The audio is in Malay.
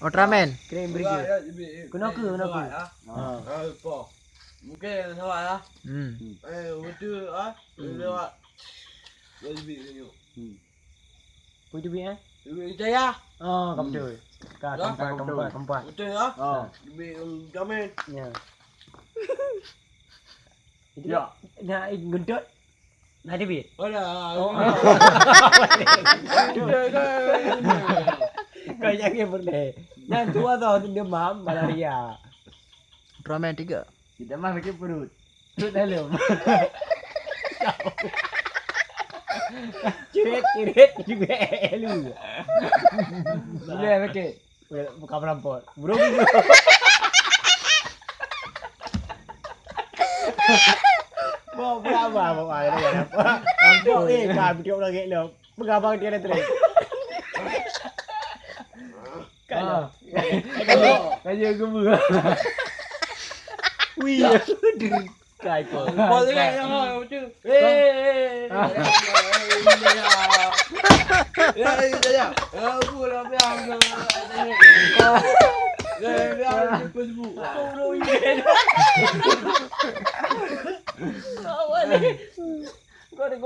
Ultraman. Kering burger. Kenapa? Mungkin salah lah. Betul lewat. Lebih Punya duit Lebih jaya. Oh, betul. Keempat. Betul lah. Lebih jamin. Ya. Ya. Nak gendut. Nak ada duit. Oh. Kau jangan boleh. Yang tua tau demam malaria. Ultraman 3. Kita mah sakit perut. Perut dalam. Cirit juga lu. Boleh sakit. Buka perampok. Bro. Bawa air ya. Ambil kan video lagi lo. Mengabang dia dah terus. Kalau gemuk. Wih, kai kau. Boleh yang betul. Jaya. Aku lah biang. Biang Facebook. Awal ni. Kau ada